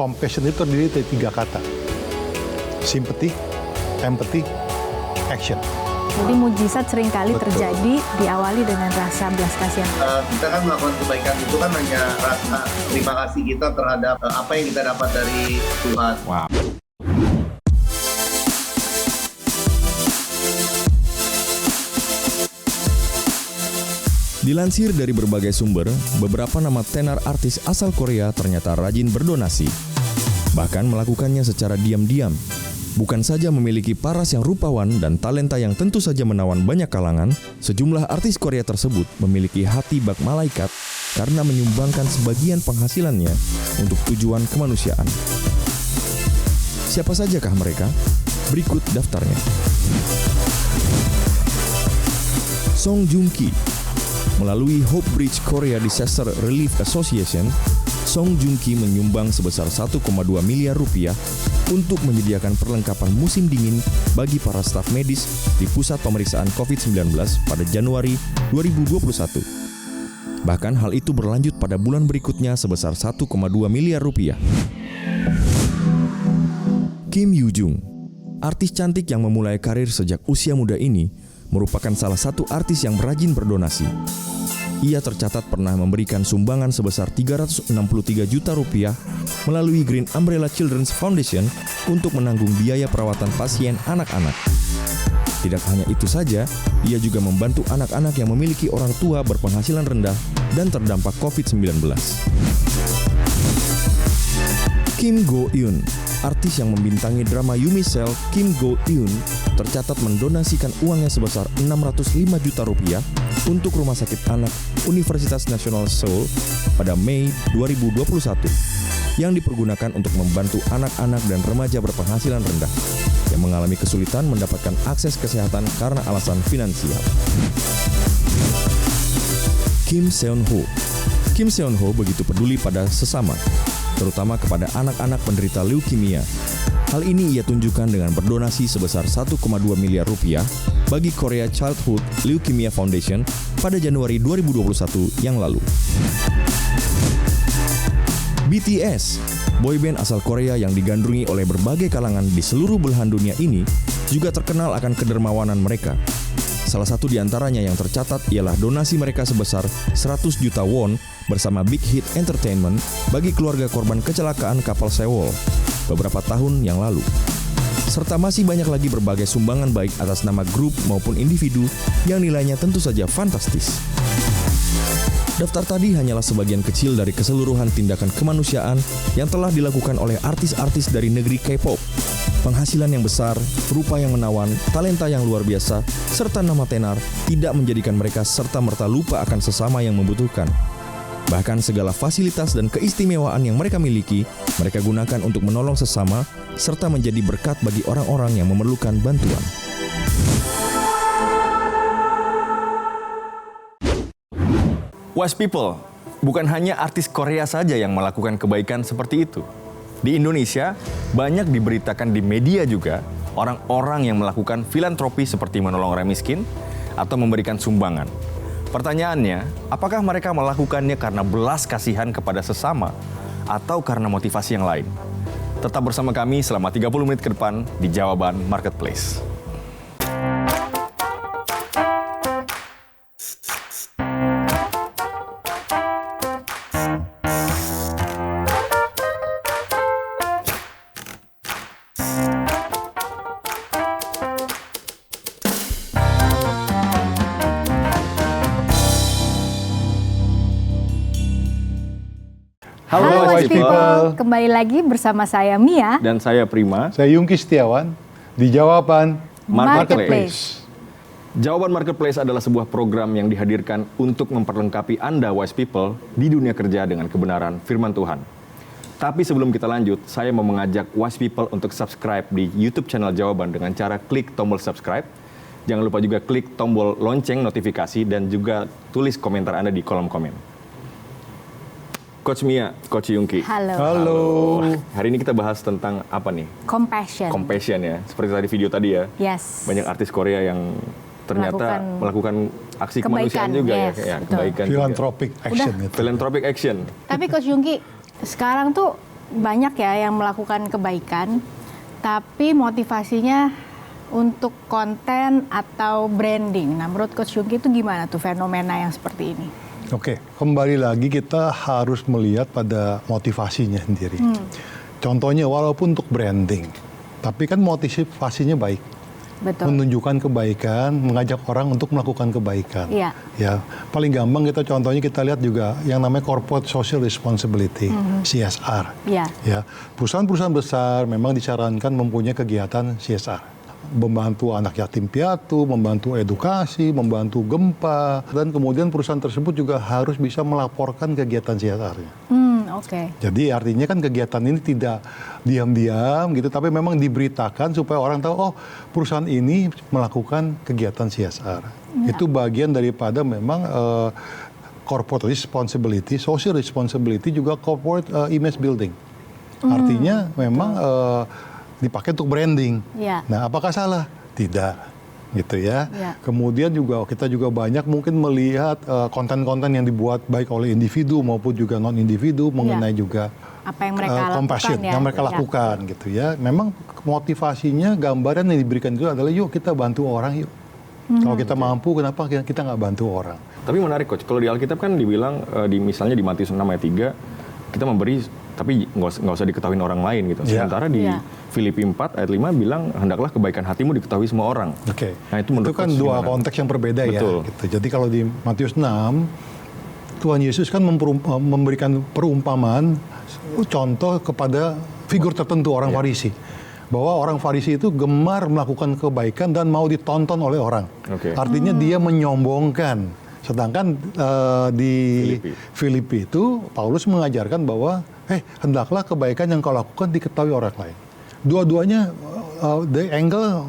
Compassion itu terdiri dari 3 kata. Sympathy, empathy, action. Jadi mujizat seringkali terjadi diawali dengan rasa belas kasihan. Kita kan melakukan kebaikan itu kan hanya rasa terima kasih kita terhadap apa yang kita dapat dari Tuhan. Wow. Dilansir dari berbagai sumber, beberapa nama tenar artis asal Korea ternyata rajin berdonasi. Bahkan melakukannya secara diam-diam. Bukan saja memiliki paras yang rupawan dan talenta yang tentu saja menawan banyak kalangan, sejumlah artis Korea tersebut memiliki hati bak malaikat karena menyumbangkan sebagian penghasilannya untuk tujuan kemanusiaan. Siapa sajakah mereka? Berikut daftarnya. Song Joong Ki. Melalui Hope Bridge Korea Disaster Relief Association, Song Joong Ki menyumbang sebesar 1,2 miliar rupiah untuk menyediakan perlengkapan musim dingin bagi para staf medis di pusat pemeriksaan COVID-19 pada Januari 2021. Bahkan hal itu berlanjut pada bulan berikutnya sebesar 1,2 miliar rupiah. Kim Yoo Jung, artis cantik yang memulai karir sejak usia muda ini, merupakan salah satu artis yang rajin berdonasi. Ia tercatat pernah memberikan sumbangan sebesar 363 juta rupiah melalui Green Umbrella Children's Foundation untuk menanggung biaya perawatan pasien anak-anak. Tidak hanya itu saja, ia juga membantu anak-anak yang memiliki orang tua berpenghasilan rendah dan terdampak COVID-19. Kim Go Eun, artis yang membintangi drama Yumi Cell, Kim Go Eun, tercatat mendonasikan uangnya sebesar 605 juta rupiah untuk Rumah Sakit Anak Universitas Nasional Seoul pada Mei 2021 yang dipergunakan untuk membantu anak-anak dan remaja berpenghasilan rendah yang mengalami kesulitan mendapatkan akses kesehatan karena alasan finansial. Kim Seon Ho. Kim Seon Ho begitu peduli pada sesama, terutama kepada anak-anak penderita leukemia. Hal ini ia tunjukkan dengan berdonasi sebesar 1,2 miliar rupiah bagi Korea Childhood Leukemia Foundation pada Januari 2021 yang lalu. BTS, boyband asal Korea yang digandrungi oleh berbagai kalangan di seluruh belahan dunia ini, juga terkenal akan kedermawanan mereka. Salah satu di antaranya yang tercatat ialah donasi mereka sebesar 100 juta won bersama Big Hit Entertainment bagi keluarga korban kecelakaan kapal Sewol beberapa tahun yang lalu. Serta masih banyak lagi berbagai sumbangan baik atas nama grup maupun individu yang nilainya tentu saja fantastis. Daftar tadi hanyalah sebagian kecil dari keseluruhan tindakan kemanusiaan yang telah dilakukan oleh artis-artis dari negeri K-pop. Penghasilan yang besar, rupa yang menawan, talenta yang luar biasa, serta nama tenar tidak menjadikan mereka serta-merta lupa akan sesama yang membutuhkan. Bahkan segala fasilitas dan keistimewaan yang mereka miliki, mereka gunakan untuk menolong sesama, serta menjadi berkat bagi orang-orang yang memerlukan bantuan. Wise people, bukan hanya artis Korea saja yang melakukan kebaikan seperti itu. Di Indonesia, banyak diberitakan di media juga orang-orang yang melakukan filantropi seperti menolong orang miskin atau memberikan sumbangan. Pertanyaannya, apakah mereka melakukannya karena belas kasihan kepada sesama atau karena motivasi yang lain? Tetap bersama kami selama 30 menit ke depan di Jawaban Marketplace. Halo Wise People, kembali lagi bersama saya Mia Dan saya Prima. Saya Yungki Setiawan di Jawaban Marketplace. Jawaban Marketplace adalah sebuah program yang dihadirkan untuk memperlengkapi Anda Wise People di dunia kerja dengan kebenaran firman Tuhan. Tapi sebelum kita lanjut, saya mau mengajak Wise People untuk subscribe di YouTube channel Jawaban dengan cara klik tombol subscribe. Jangan lupa juga klik tombol lonceng notifikasi dan juga tulis komentar Anda di kolom komen. Coach Mia, Coach Yungki. Halo. Hari ini kita bahas tentang apa nih? Compassion Ya. Seperti tadi video tadi ya. Yes. Banyak artis Korea yang ternyata melakukan aksi kemanusiaan juga yes, ya, kebaikan. Philanthropic action itu. Philanthropic action. Tapi Coach Yungki, sekarang tuh banyak ya yang melakukan kebaikan, tapi motivasinya untuk konten atau branding. Nah, menurut Coach Yungki itu gimana tuh fenomena yang seperti ini? Oke, kembali lagi kita harus melihat pada motivasinya sendiri. Contohnya walaupun untuk branding, tapi kan motivasinya baik. Betul. Menunjukkan kebaikan, mengajak orang untuk melakukan kebaikan. Iya. Ya, paling gampang contohnya kita lihat juga yang namanya corporate social responsibility, CSR. Iya. Ya, perusahaan-perusahaan besar memang disarankan mempunyai kegiatan CSR. Membantu anak yatim piatu, membantu edukasi, membantu gempa, dan kemudian perusahaan tersebut juga harus bisa melaporkan kegiatan CSR-nya. Oke. Jadi artinya kan kegiatan ini tidak diam-diam gitu, tapi memang diberitakan supaya orang tahu, oh perusahaan ini melakukan kegiatan CSR. Ya. Itu bagian daripada memang corporate responsibility, social responsibility, juga corporate image building. Artinya memang dipakai untuk branding. Ya. Nah, apakah salah? Tidak. Gitu ya. Ya. Kemudian juga kita juga banyak mungkin melihat konten-konten yang dibuat baik oleh individu maupun juga non individu mengenai juga Apa yang mereka compassion lakukan ya. yang mereka lakukan gitu ya. Memang motivasinya, gambaran yang diberikan itu adalah yuk kita bantu orang yuk. Kalau kita mampu, kenapa kita nggak bantu orang? Tapi menarik Coach, kalau di Alkitab kan dibilang misalnya di Matius 6 ayat 3 kita memberi tapi nggak usah diketahui orang lain gitu. Sementara di Filipi 4 ayat 5 bilang hendaklah kebaikan hatimu diketahui semua orang. Oke. Nah, itu menurut kan Coach dua gimana? konteks yang berbeda. Betul. Ya. Gitu. Jadi kalau di Matius 6 Tuhan Yesus kan memberikan perumpamaan contoh kepada figur tertentu orang Farisi. Bahwa orang Farisi itu gemar melakukan kebaikan dan mau ditonton oleh orang. Oke. Artinya dia menyombongkan. Sedangkan di Filipi itu Paulus mengajarkan bahwa hendaklah kebaikan yang kau lakukan diketahui orang lain. Dua-duanya the angle,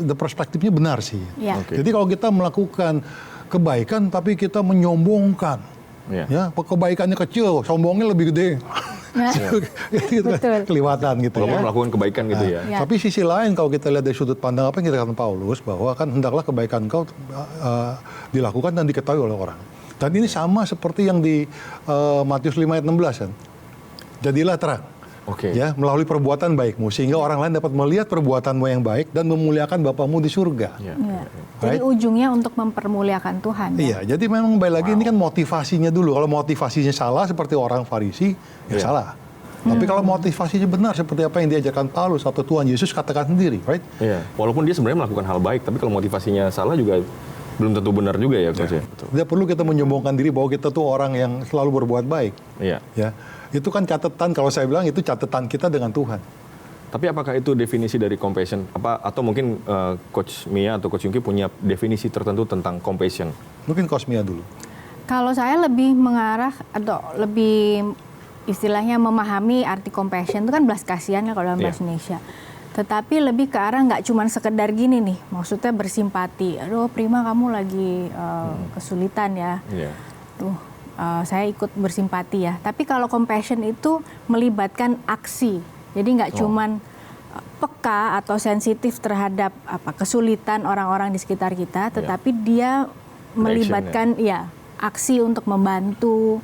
the perspektifnya benar sih. Ya. Oke. Jadi kalau kita melakukan kebaikan tapi kita menyombongkan, ya kebaikannya kecil, sombongnya lebih gede. Itu Betul. kelihatan gitu Walaupun ya. melakukan kebaikan gitu ya. Ya. Tapi sisi lain kalau kita lihat dari sudut pandang apa yang dikatakan Paulus, bahwa kan hendaklah kebaikan kau dilakukan dan diketahui oleh orang. Dan ini sama seperti yang di Matius 5 ayat 16 kan. Jadilah terang. Oke. Ya, melalui perbuatan baikmu sehingga orang lain dapat melihat perbuatanmu yang baik dan memuliakan Bapamu di surga. Iya. Iya. Right? Jadi ujungnya untuk mempermuliakan Tuhan. Ya? Iya, jadi memang kembali lagi ini kan motivasinya dulu. Kalau motivasinya salah seperti orang Farisi, ya salah. Tapi kalau motivasinya benar seperti apa yang diajarkan Paulus atau Tuhan Yesus katakan sendiri, right? Iya. Walaupun dia sebenarnya melakukan hal baik, tapi kalau motivasinya salah juga belum tentu benar juga ya Coach ya. Betul. Tidak perlu kita menyombongkan diri bahwa kita tuh orang yang selalu berbuat baik. Iya. Ya, itu kan catatan, kalau saya bilang itu catatan kita dengan Tuhan. Tapi apakah itu definisi dari compassion? Atau mungkin Coach Mia atau Coach Yungki punya definisi tertentu tentang compassion? Mungkin Kosmia dulu. Kalau saya lebih mengarah atau lebih istilahnya memahami arti compassion itu kan belas kasihan ya kalau dalam bahasa Indonesia. Tetapi lebih ke arah nggak cuma sekedar gini nih, maksudnya bersimpati. Aduh, Prima kamu lagi kesulitan ya. Iya. Saya ikut bersimpati ya. Tapi kalau compassion itu melibatkan aksi. Jadi nggak cuman peka atau sensitif terhadap kesulitan orang-orang di sekitar kita, tetapi dia melibatkan aksi untuk membantu,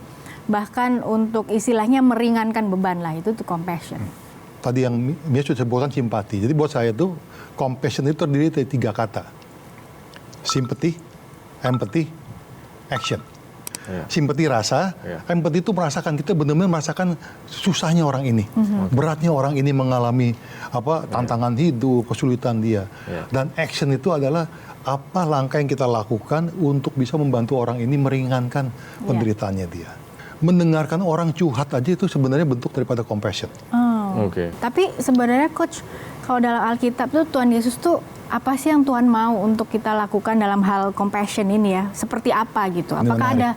bahkan untuk istilahnya meringankan beban lah, itu tuh compassion. Tadi yang Mia sudah sebutkan simpati. Jadi buat saya itu compassion itu terdiri dari 3 kata. Sympathy, empathy, action. Simpati rasa, empati itu merasakan, kita benar-benar merasakan susahnya orang ini, beratnya orang ini mengalami tantangan hidup, kesulitan dia. Dan action itu adalah apa langkah yang kita lakukan untuk bisa membantu orang ini meringankan penderitaannya dia. Mendengarkan orang curhat aja itu sebenarnya bentuk daripada compassion. Oke. Tapi sebenarnya Coach, kalau dalam Alkitab tuh Tuhan Yesus tuh apa sih yang Tuhan mau untuk kita lakukan dalam hal compassion ini ya? Seperti apa gitu? Apakah ada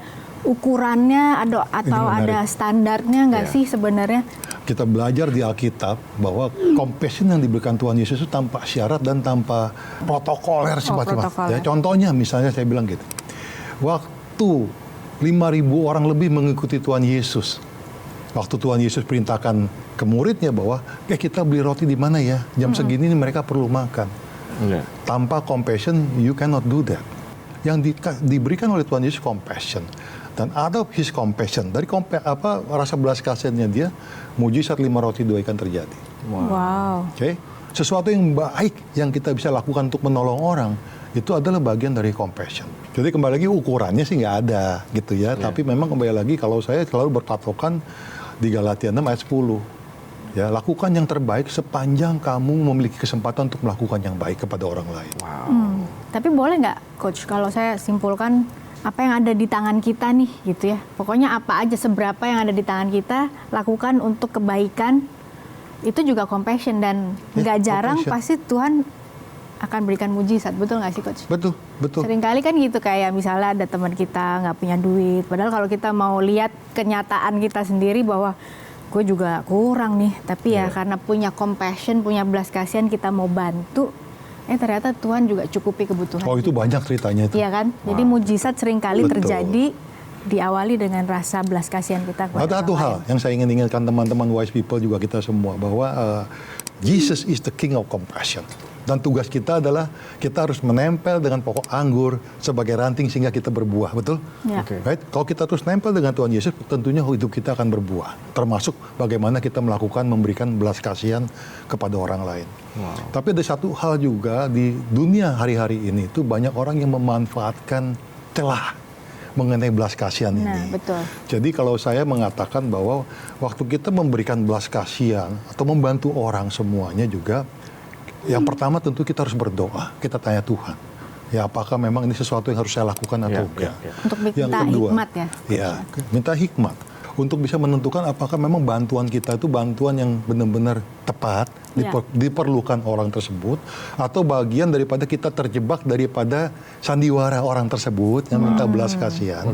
ukurannya atau ada standarnya nggak sih sebenarnya? Kita belajar di Alkitab bahwa compassion yang diberikan Tuhan Yesus itu tanpa syarat dan tanpa protokoler semacam. Ya, contohnya misalnya saya bilang gitu. Waktu 5.000 orang lebih mengikuti Tuhan Yesus. Waktu Tuhan Yesus perintahkan ke muridnya bahwa kita beli roti di mana ya? Jam segini mereka perlu makan. Tanpa compassion, you cannot do that. Yang diberikan oleh Tuhan Yesus compassion Dan out of his compassion, dari rasa belas kasihannya dia, mujizat 5 roti 2 ikan terjadi. Wow. Oke, sesuatu yang baik yang kita bisa lakukan untuk menolong orang itu adalah bagian dari compassion. Jadi kembali lagi ukurannya sih nggak ada gitu ya. Tapi memang kembali lagi kalau saya selalu berpatokan di Galatia 6 ayat 10. Ya, lakukan yang terbaik sepanjang kamu memiliki kesempatan untuk melakukan yang baik kepada orang lain. Tapi boleh nggak, Coach, kalau saya simpulkan apa yang ada di tangan kita nih, gitu ya. Pokoknya apa aja, seberapa yang ada di tangan kita, lakukan untuk kebaikan, itu juga compassion. Dan nggak jarang pasti Tuhan akan berikan mujizat, betul nggak sih, Coach? Betul, betul. Seringkali kan gitu, kayak misalnya ada teman kita nggak punya duit, padahal kalau kita mau lihat kenyataan kita sendiri bahwa gue juga kurang nih, tapi ya karena punya compassion, punya belas kasihan, kita mau bantu, ternyata Tuhan juga cukupi kebutuhan. Oh, itu banyak ceritanya itu. Iya kan? Jadi mujizat seringkali terjadi diawali dengan rasa belas kasihan kita kepada Ada satu hal yang saya ingin ingatkan teman-teman wise people juga kita semua, bahwa Jesus is the King of compassion. Dan tugas kita adalah kita harus menempel dengan pokok anggur sebagai ranting sehingga kita berbuah, betul? Ya. Right? Kalau kita terus nempel dengan Tuhan Yesus, tentunya hidup kita akan berbuah. Termasuk bagaimana kita memberikan belas kasihan kepada orang lain. Tapi ada satu hal juga di dunia hari-hari ini, itu banyak orang yang memanfaatkan celah mengenai belas kasihan ini. Betul. Jadi kalau saya mengatakan bahwa waktu kita memberikan belas kasihan atau membantu orang semuanya juga, yang pertama tentu kita harus berdoa. Kita tanya Tuhan, ya apakah memang ini sesuatu yang harus saya lakukan atau enggak. Untuk minta Yang kedua, hikmat ya. Ya, minta hikmat untuk bisa menentukan apakah memang bantuan kita itu bantuan yang benar-benar tepat, diperlukan orang tersebut, atau bagian daripada kita terjebak daripada sandiwara orang tersebut yang minta belas kasihan.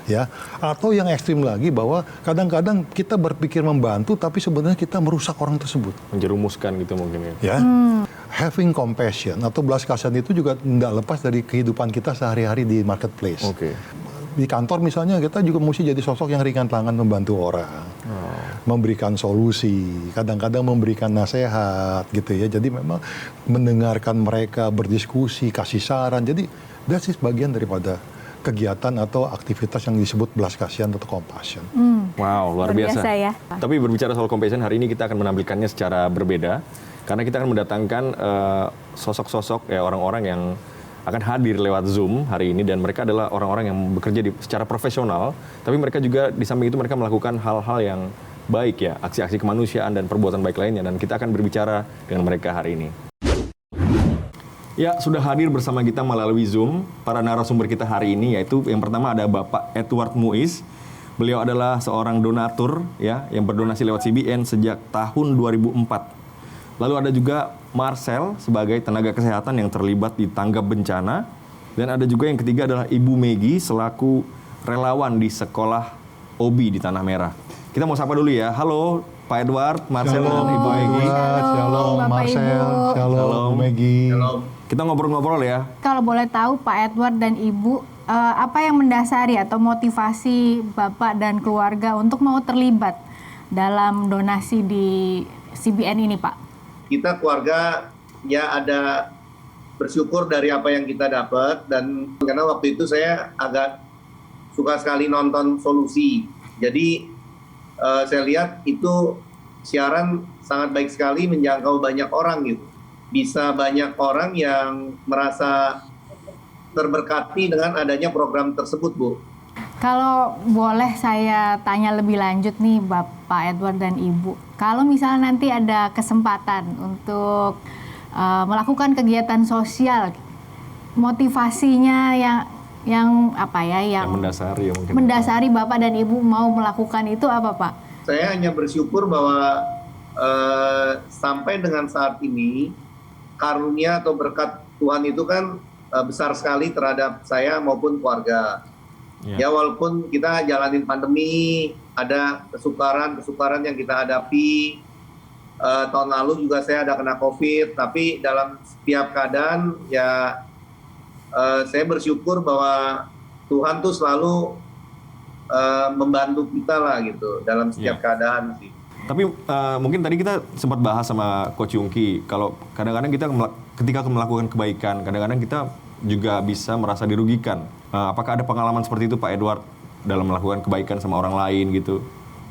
Ya, atau yang ekstrim lagi bahwa kadang-kadang kita berpikir membantu tapi sebenarnya kita merusak orang tersebut. Menjerumuskan gitu mungkin ya. Having compassion atau belas kasihan itu juga tidak lepas dari kehidupan kita sehari-hari di marketplace. Di kantor misalnya kita juga mesti jadi sosok yang ringan tangan membantu orang, memberikan solusi, kadang-kadang memberikan nasihat gitu ya. Jadi memang mendengarkan mereka berdiskusi, kasih saran. Jadi that's bagian daripada kegiatan atau aktivitas yang disebut belas kasihan atau compassion. Wow, luar biasa. Ya. Tapi berbicara soal compassion, hari ini kita akan menampilkannya secara berbeda. Karena kita akan mendatangkan sosok-sosok ya, orang-orang yang akan hadir lewat Zoom hari ini, dan mereka adalah orang-orang yang bekerja secara profesional, tapi mereka juga di samping itu mereka melakukan hal-hal yang baik ya, aksi-aksi kemanusiaan dan perbuatan baik lainnya, dan kita akan berbicara dengan mereka hari ini. Ya, sudah hadir bersama kita melalui Zoom para narasumber kita hari ini, yaitu yang pertama ada Bapak Edward Muiz. Beliau adalah seorang donatur ya, yang berdonasi lewat CBN sejak tahun 2004. Lalu ada juga Marcel sebagai tenaga kesehatan yang terlibat di tanggap bencana. Dan ada juga yang ketiga adalah Ibu Megi selaku relawan di sekolah OBI di Tanah Merah. Kita mau sapa dulu ya. Halo Pak Edward, Marcel, dan Ibu Megi. Shalom Marcel, shalom Megi. Kita ngobrol-ngobrol ya. Kalau boleh tahu Pak Edward dan Ibu, apa yang mendasari atau motivasi Bapak dan keluarga untuk mau terlibat dalam donasi di CBN ini, Pak? Kita keluarga ya ada bersyukur dari apa yang kita dapat, dan karena waktu itu saya agak suka sekali nonton Solusi. Jadi saya lihat itu siaran sangat baik sekali, menjangkau banyak orang gitu. Bisa banyak orang yang merasa terberkati dengan adanya program tersebut, Bu. Kalau boleh saya tanya lebih lanjut nih Bapak Edward dan Ibu, kalau misalnya nanti ada kesempatan untuk melakukan kegiatan sosial, motivasinya yang apa ya, yang mendasari ya mungkin. Mendasari Bapak dan Ibu mau melakukan itu apa, Pak? Saya hanya bersyukur bahwa sampai dengan saat ini karunia atau berkat Tuhan itu kan besar sekali terhadap saya maupun keluarga. Ya, walaupun kita jalanin pandemi, ada kesukaran yang kita hadapi. Tahun lalu juga saya ada kena COVID, tapi dalam setiap keadaan ya saya bersyukur bahwa Tuhan tuh selalu membantu kita lah gitu dalam setiap keadaan sih. Tapi mungkin tadi kita sempat bahas sama Coach Yungki, kalau kadang-kadang kita ketika melakukan kebaikan, kadang-kadang kita juga bisa merasa dirugikan. Apakah ada pengalaman seperti itu Pak Edward dalam melakukan kebaikan sama orang lain gitu?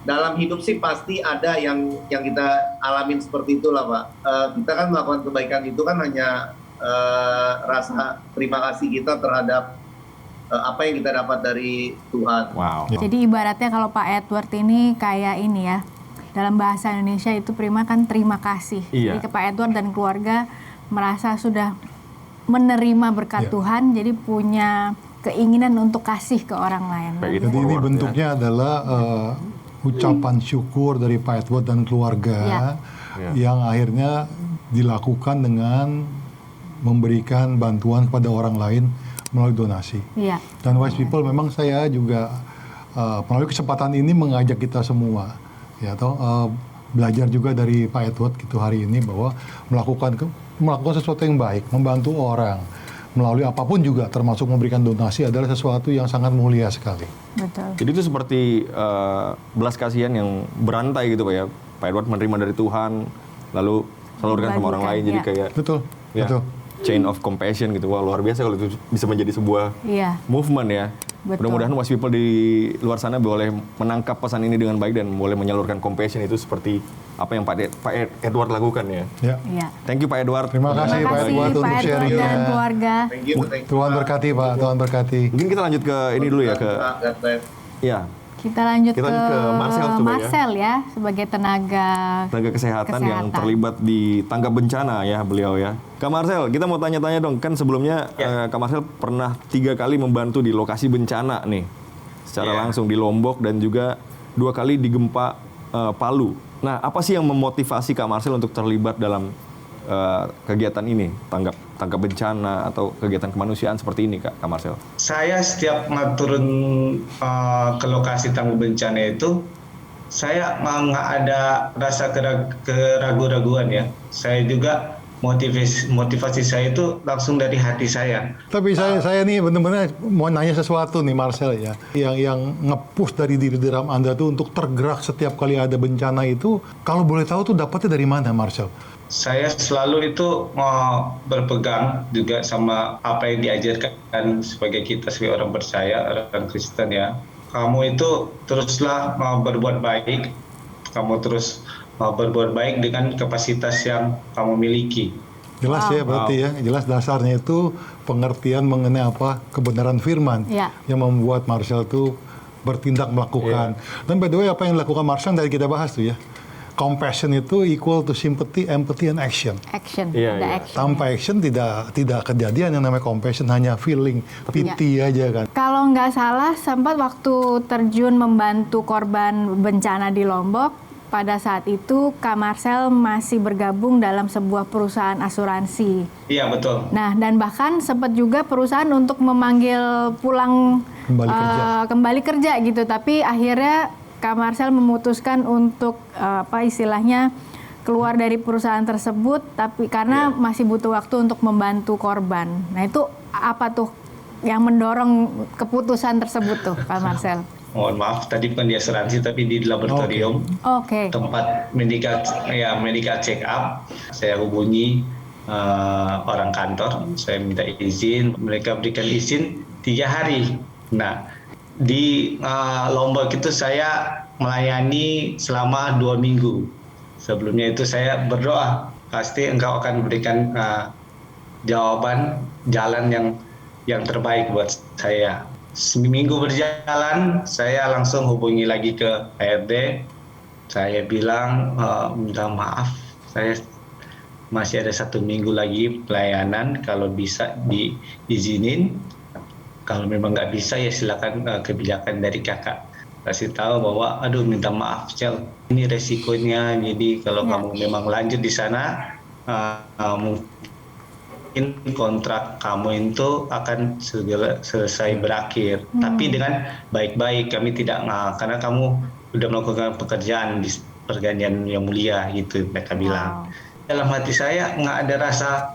Dalam hidup sih pasti ada yang kita alamin seperti itulah Pak. Kita kan melakukan kebaikan itu kan hanya rasa terima kasih kita terhadap apa yang kita dapat dari Tuhan. Wow. Jadi ibaratnya kalau Pak Edward ini kayak ini ya, dalam bahasa Indonesia itu prima kan terima kasih. Iya. Jadi ke Pak Edward dan keluarga merasa sudah menerima berkat Tuhan, jadi punya keinginan untuk kasih ke orang lain. Baik, Jadi ini bentuknya adalah ucapan syukur dari Pak Edward dan keluarga yang akhirnya dilakukan dengan memberikan bantuan kepada orang lain melalui donasi. Iya. Dan Wise People memang saya juga melalui kesempatan ini mengajak kita semua ya belajar juga dari Pak Edward gitu hari ini bahwa melakukan sesuatu yang baik, membantu orang melalui apapun juga termasuk memberikan donasi adalah sesuatu yang sangat mulia sekali. Betul. Jadi itu seperti belas kasihan yang berantai gitu Pak ya. Pak Edward menerima dari Tuhan, lalu salurkan sama orang lain. Jadi kayak Betul, ya, betul. chain of compassion gitu. Wah luar biasa kalau itu bisa menjadi sebuah movement ya. Betul. Mudah-mudahan Wise People di luar sana boleh menangkap pesan ini dengan baik dan boleh menyalurkan compassion itu seperti apa yang Pak Edward lakukan ya. Iya. Thank you Pak Edward. Terima kasih Pak Edward untuk dan sharingnya. keluarga. Thank you. Tuhan berkati Pak, Tuhan berkati. Mungkin kita lanjut ke ini dulu ya, ke God bless. ya Kita lanjut Kita ke lanjut ke Marcel coba ya. Marcel ya, sebagai tenaga kesehatan yang terlibat di tanggap bencana ya beliau ya. Kak Marcel, kita mau tanya-tanya dong, kan sebelumnya Kak Marcel pernah 3 kali membantu di lokasi bencana nih, secara langsung di Lombok dan juga 2 kali di gempa Palu. Nah, apa sih yang memotivasi Kak Marcel untuk terlibat dalam kegiatan ini, tanggap bencana atau kegiatan kemanusiaan seperti ini Kak Marcel? Saya setiap turun ke lokasi tanggap bencana itu, saya nggak ada rasa keraguan-raguan ya. Saya juga motivasi saya itu langsung dari hati saya. Tapi saya nih benar-benar mau nanya sesuatu nih Marcel ya. Yang nge-push dari diri dalam Anda tuh untuk tergerak setiap kali ada bencana itu, kalau boleh tahu tuh dapatnya dari mana Marcel? Saya selalu itu mau berpegang juga sama apa yang diajarkan sebagai kita sebagai orang percaya, orang Kristen ya. Kamu itu teruslah mau berbuat baik, kamu terus mau berbuat baik dengan kapasitas yang kamu miliki. Jelas ya berarti ya, jelas dasarnya itu pengertian mengenai apa kebenaran firman yang membuat Marcel tuh bertindak melakukan. Dan by the way apa yang dilakukan Marcel tadi kita bahas tuh ya. Compassion itu equal to sympathy, empathy, and action. Action. Tanpa action tidak kejadian yang namanya compassion, hanya feeling, pity aja kan. Kalau nggak salah, sempat waktu terjun membantu korban bencana di Lombok, pada saat itu Kak Marcel masih bergabung dalam sebuah perusahaan asuransi. Iya, betul. Nah, dan bahkan sempat juga perusahaan untuk memanggil pulang kembali kerja gitu, tapi akhirnya Kak Marcel memutuskan untuk istilahnya keluar dari perusahaan tersebut, tapi karena masih butuh waktu untuk membantu korban. Nah itu apa tuh yang mendorong keputusan tersebut tuh, Kak Marcel? Mohon maaf, tadi bukan di asuransi tapi di laboratorium. Tempat medical check up. Saya hubungi orang kantor, saya minta izin, mereka berikan izin 3 hari. Nah, di Lombok itu saya melayani selama 2 minggu. Sebelumnya itu saya berdoa, pasti engkau akan berikan jawaban jalan yang terbaik buat saya. Seminggu berjalan, saya langsung hubungi lagi ke HRD. Saya bilang, minta maaf, saya masih ada 1 minggu lagi pelayanan, kalau bisa diizinin. Kalau memang nggak bisa ya silakan kebijakan dari kakak. Kasih tahu bahwa aduh minta maaf Cel, ini resikonya, jadi kalau kamu memang lanjut di sana mungkin kontrak kamu itu akan segera selesai berakhir. Tapi dengan baik-baik, kami tidak karena kamu udah melakukan pekerjaan di perjanjian yang mulia gitu mereka bilang. Dalam hati saya nggak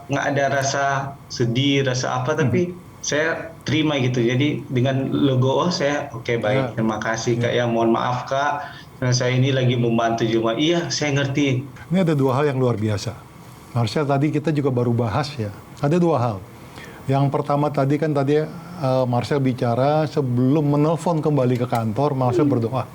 ada rasa sedih, rasa apa, tapi saya terima gitu. Jadi dengan logo saya baik, terima kasih Kak ya, mohon maaf Kak, saya ini lagi membantu cuma saya ngerti. Ini ada 2 hal yang luar biasa. Marcel tadi kita juga baru bahas ya. Ada 2 hal. Yang pertama tadi Marcel bicara sebelum menelpon kembali ke kantor, Marcel berdoa.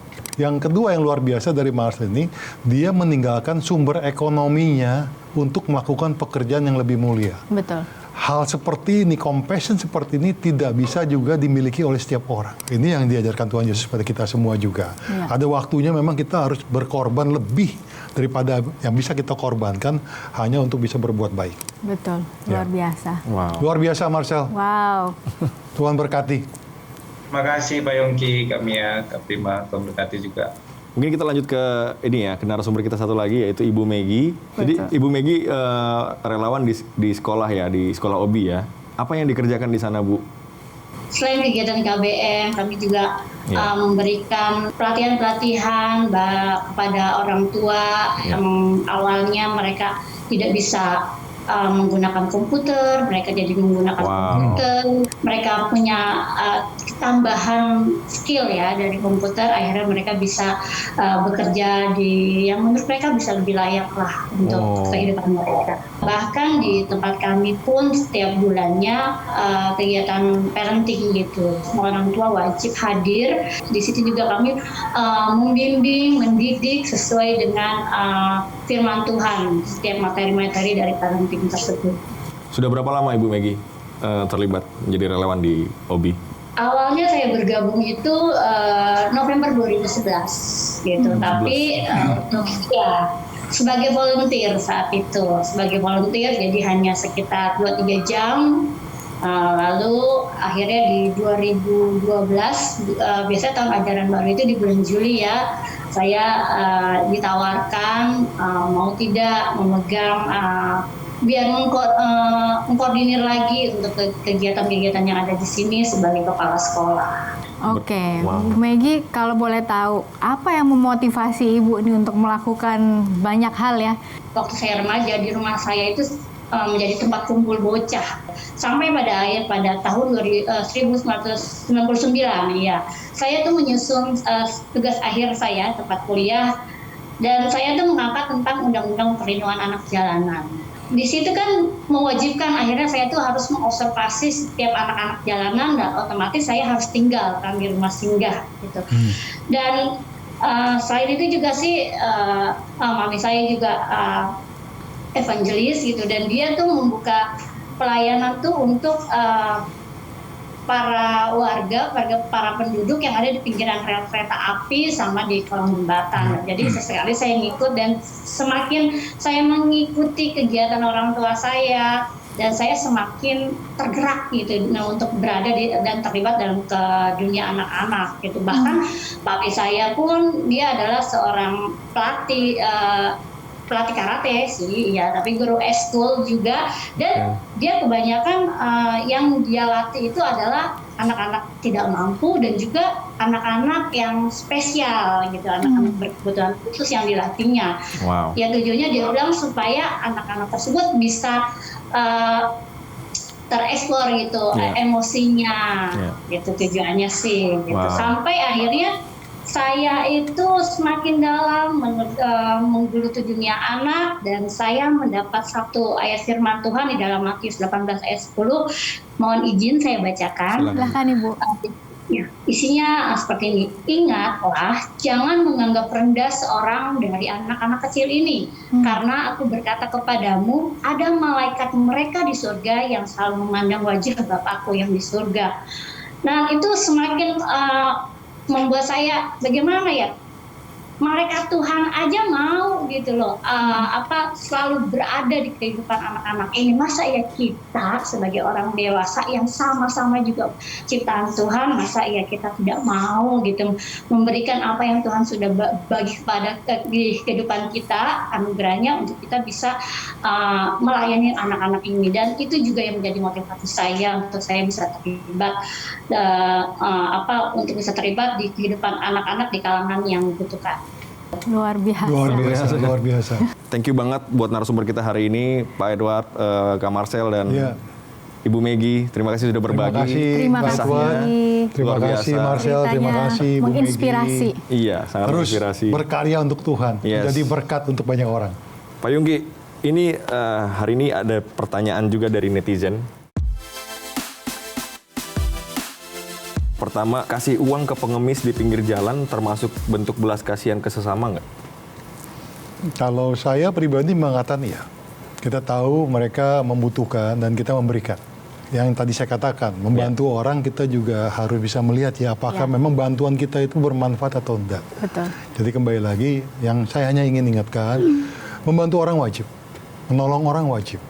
Yang kedua yang luar biasa dari Marcel ini, dia meninggalkan sumber ekonominya untuk melakukan pekerjaan yang lebih mulia. Betul. Hal seperti ini, compassion seperti ini tidak bisa juga dimiliki oleh setiap orang. Ini yang diajarkan Tuhan Yesus pada kita semua juga. Ya. Ada waktunya memang kita harus berkorban lebih daripada yang bisa kita korbankan hanya untuk bisa berbuat baik. Betul, luar biasa. Wow. Luar biasa Marcel. Wow. Tuhan berkati. Terima kasih Pak Yongki, Kak Mia, Kak Prima, Tuhan berkati juga. Mungkin kita lanjut ke ini ya, ke narasumber kita satu lagi yaitu Ibu Megi. Jadi Ibu Megi relawan di sekolah ya, di sekolah OBI ya. Apa yang dikerjakan di sana, Bu? Selain kegiatan KBM, kami juga memberikan pelatihan-pelatihan kepada orang tua yang awalnya mereka tidak bisa menggunakan komputer, mereka jadi menggunakan komputer, mereka punya tambahan skill ya dari komputer, akhirnya mereka bisa bekerja di yang menurut mereka bisa lebih layak lah untuk kehidupan mereka. Bahkan di tempat kami pun setiap bulannya kegiatan parenting gitu, semua orang tua wajib hadir. Di situ juga kami membimbing, mendidik sesuai dengan firman Tuhan setiap materi-materi dari parenting tersebut. Sudah berapa lama Ibu Megi terlibat menjadi relawan di OBI? Awalnya saya bergabung itu November 2011 gitu, tapi untuk sebagai volunteer saat itu, sebagai volunteer jadi hanya sekitar 2-3 jam. Lalu akhirnya di 2012, biasanya tahun ajaran baru itu di bulan Juli ya, saya ditawarkan mau tidak memegang biar mengkoordinir lagi untuk kegiatan-kegiatan yang ada di sini sebagai kepala sekolah. Oke, Bu Megi, kalau boleh tahu, apa yang memotivasi Ibu ini untuk melakukan banyak hal ya? Waktu saya remaja, di rumah saya itu menjadi tempat kumpul bocah. Sampai pada tahun 1999, ya. Saya tuh menyusun tugas akhir saya, tempat kuliah, dan saya tuh mengangkat tentang Undang-Undang Perlindungan Anak Jalanan. Di situ kan mewajibkan akhirnya saya tuh harus mengobservasi setiap anak-anak jalanan dan otomatis saya harus tinggal kan di rumah singgah gitu. Dan selain itu juga sih mami saya juga evangelis gitu, dan dia tuh membuka pelayanan tuh untuk para warga, para penduduk yang ada di pinggiran rel kereta api sama di kolong jembatan. Jadi sesekali saya ngikut, dan semakin saya mengikuti kegiatan orang tua saya, dan saya semakin tergerak gitu untuk berada dan terlibat dalam ke dunia anak-anak gitu. Bahkan papi saya pun dia adalah seorang pelatih karate sih, ya, tapi guru eskul juga, dan dia kebanyakan yang dia latih itu adalah anak-anak tidak mampu dan juga anak-anak yang spesial gitu, anak-anak berkebutuhan khusus yang dilatihnya. Ya tujuannya dia bilang supaya anak-anak tersebut bisa tereksplor gitu emosinya, gitu tujuannya sih, gitu. Sampai akhirnya saya itu semakin dalam menggeluti dunia anak, dan saya mendapat satu ayat firman Tuhan di dalam Matius 18 ayat 10. Mohon izin saya bacakan. Silakan Ibu. Ya, isinya seperti ini. Ingatlah, jangan menganggap rendah seorang dari anak-anak kecil ini, karena aku berkata kepadamu, ada malaikat mereka di surga yang selalu memandang wajah Bapakku yang di surga. Nah, itu semakin membuat saya bagaimana ya, malaikat Tuhan aja mau gitu loh selalu berada di kehidupan anak-anak ini. Masa ya kita sebagai orang dewasa yang sama-sama juga ciptaan Tuhan, masa ya kita tidak mau gitu memberikan apa yang Tuhan sudah bagi kepada di kehidupan kita, anugerahnya untuk kita bisa melayani anak-anak ini. Dan itu juga yang menjadi motivasi saya untuk saya bisa terlibat untuk bisa terlibat di kehidupan anak-anak di kalangan yang membutuhkan. Luar biasa. Luar biasa. Thank you banget buat narasumber kita hari ini, Pak Edward, Kak Marcel, dan Ibu Megi. Terima kasih sudah berbagi. Terima kasih Marcel, terima kasih Ibu Megi. Menginspirasi. Iya, sangat menginspirasi. Terus berkarya untuk Tuhan, jadi berkat untuk banyak orang. Pak Yongki, ini hari ini ada pertanyaan juga dari netizen. Pertama, kasih uang ke pengemis di pinggir jalan termasuk bentuk belas kasihan ke sesama nggak? Kalau saya pribadi mengatakan ya, kita tahu mereka membutuhkan dan kita memberikan. Yang tadi saya katakan, membantu orang kita juga harus bisa melihat ya apakah memang bantuan kita itu bermanfaat atau enggak. Betul. Jadi kembali lagi, yang saya hanya ingin ingatkan, membantu orang wajib, menolong orang wajib.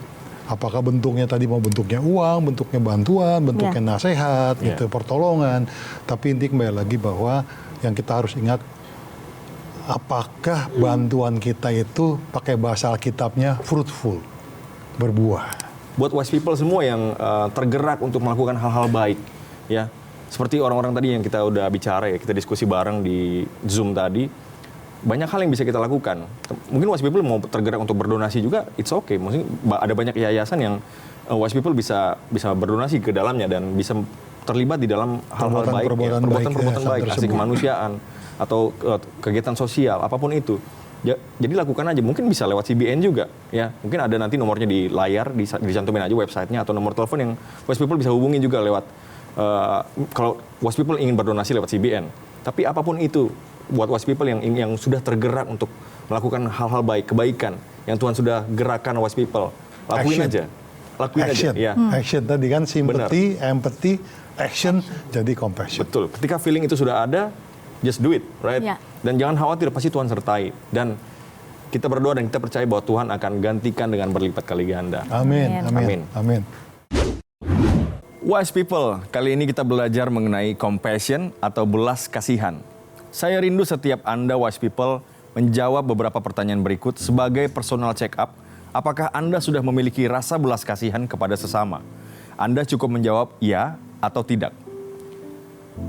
Apakah bentuknya tadi mau bentuknya uang, bentuknya bantuan, bentuknya nasihat, gitu, pertolongan. Tapi inti kembali lagi bahwa yang kita harus ingat, apakah bantuan kita itu pakai bahasa Alkitabnya fruitful, berbuah. Buat wise people semua yang tergerak untuk melakukan hal-hal baik, ya seperti orang-orang tadi yang kita udah bicara ya, kita diskusi bareng di Zoom tadi, banyak hal yang bisa kita lakukan. Mungkin wise people mau tergerak untuk berdonasi juga, it's okay. Maksudnya ada banyak yayasan yang wise people bisa berdonasi ke dalamnya dan bisa terlibat di dalam hal-hal baik, perbuatan-perbuatan baik, kasih kemanusiaan atau kegiatan sosial, apapun itu. Jadi lakukan aja, mungkin bisa lewat CBN juga ya, mungkin ada nanti nomornya di layar, dicantumin aja websitenya atau nomor telepon yang wise people bisa hubungi juga lewat kalau wise people ingin berdonasi lewat CBN. Tapi apapun itu buat wise people yang sudah tergerak untuk melakukan hal-hal baik, kebaikan yang Tuhan sudah gerakan wise people, lakuin aja. Ya. Action tadi kan sympathy, empathy, action jadi compassion. Betul. Ketika feeling itu sudah ada, just do it, right? Ya. Dan jangan khawatir, pasti Tuhan sertai. Dan kita berdoa dan kita percaya bahwa Tuhan akan gantikan dengan berlipat kali ganda. Amin. Wise people, kali ini kita belajar mengenai compassion atau belas kasihan. Saya rindu setiap Anda wise people menjawab beberapa pertanyaan berikut sebagai personal check up. Apakah Anda sudah memiliki rasa belas kasihan kepada sesama? Anda cukup menjawab ya atau tidak.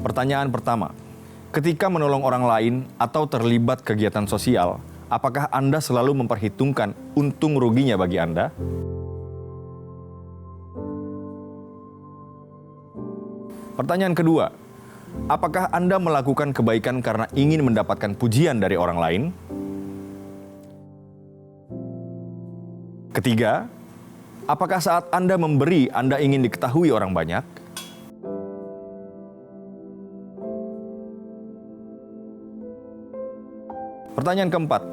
Pertanyaan pertama. Ketika menolong orang lain atau terlibat kegiatan sosial, apakah Anda selalu memperhitungkan untung ruginya bagi Anda? Pertanyaan kedua, apakah Anda melakukan kebaikan karena ingin mendapatkan pujian dari orang lain? Ketiga, apakah saat Anda memberi, Anda ingin diketahui orang banyak? Pertanyaan keempat,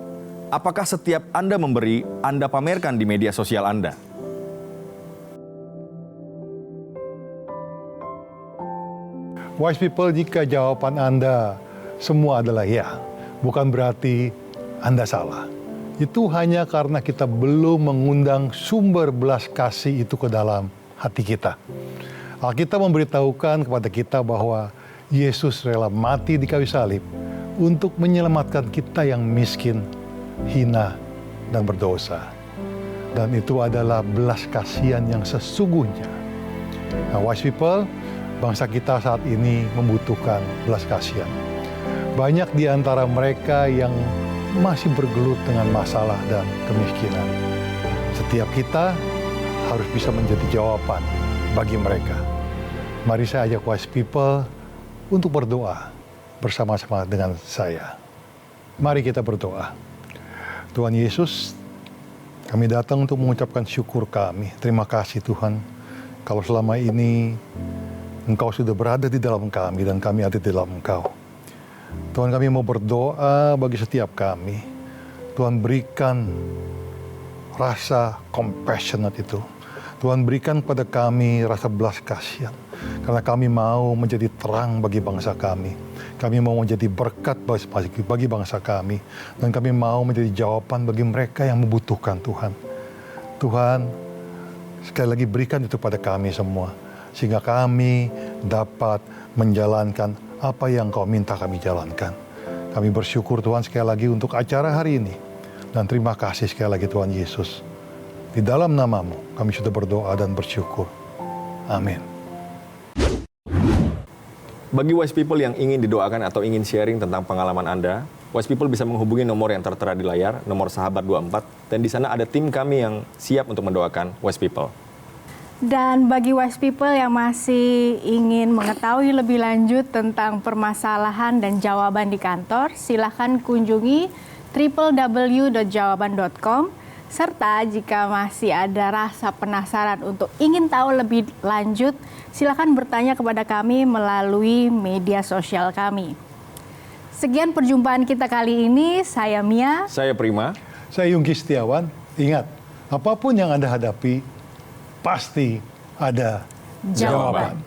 apakah setiap Anda memberi, Anda pamerkan di media sosial Anda? Wise people, jika jawaban Anda semua adalah ya, bukan berarti Anda salah. Itu hanya karena kita belum mengundang sumber belas kasih itu ke dalam hati kita. Alkitab memberitahukan kepada kita bahwa Yesus rela mati di kayu salib untuk menyelamatkan kita yang miskin, hina, dan berdosa. Dan itu adalah belas kasihan yang sesungguhnya. Nah, wise people, bangsa kita saat ini membutuhkan belas kasihan. Banyak di antara mereka yang masih bergelut dengan masalah dan kemiskinan. Setiap kita harus bisa menjadi jawaban bagi mereka. Mari saya ajak wise people untuk berdoa bersama-sama dengan saya. Mari kita berdoa. Tuhan Yesus, kami datang untuk mengucapkan syukur kami. Terima kasih Tuhan, kalau selama ini Engkau sudah berada di dalam kami dan kami ada di dalam Engkau. Tuhan, kami mau berdoa bagi setiap kami. Tuhan, berikan rasa compassionate itu. Tuhan, berikan kepada kami rasa belas kasihan. Karena kami mau menjadi terang bagi bangsa kami. Kami mau menjadi berkat bagi bangsa kami. Dan kami mau menjadi jawaban bagi mereka yang membutuhkan Tuhan. Tuhan, sekali lagi berikan itu pada kami semua. Sehingga kami dapat menjalankan apa yang Kau minta kami jalankan. Kami bersyukur Tuhan sekali lagi untuk acara hari ini. Dan terima kasih sekali lagi Tuhan Yesus. Di dalam nama-Mu kami sudah berdoa dan bersyukur. Amin. Bagi wise people yang ingin didoakan atau ingin sharing tentang pengalaman Anda, wise people bisa menghubungi nomor yang tertera di layar, nomor Sahabat 24, dan di sana ada tim kami yang siap untuk mendoakan wise people. Dan bagi wise people yang masih ingin mengetahui lebih lanjut tentang permasalahan dan jawaban di kantor, silakan kunjungi www.jawaban.com Serta jika masih ada rasa penasaran untuk ingin tahu lebih lanjut, silakan bertanya kepada kami melalui media sosial kami. Sekian perjumpaan kita kali ini. Saya Mia. Saya Prima. Saya Yungki Setiawan. Ingat, apapun yang Anda hadapi, pasti ada jawaban.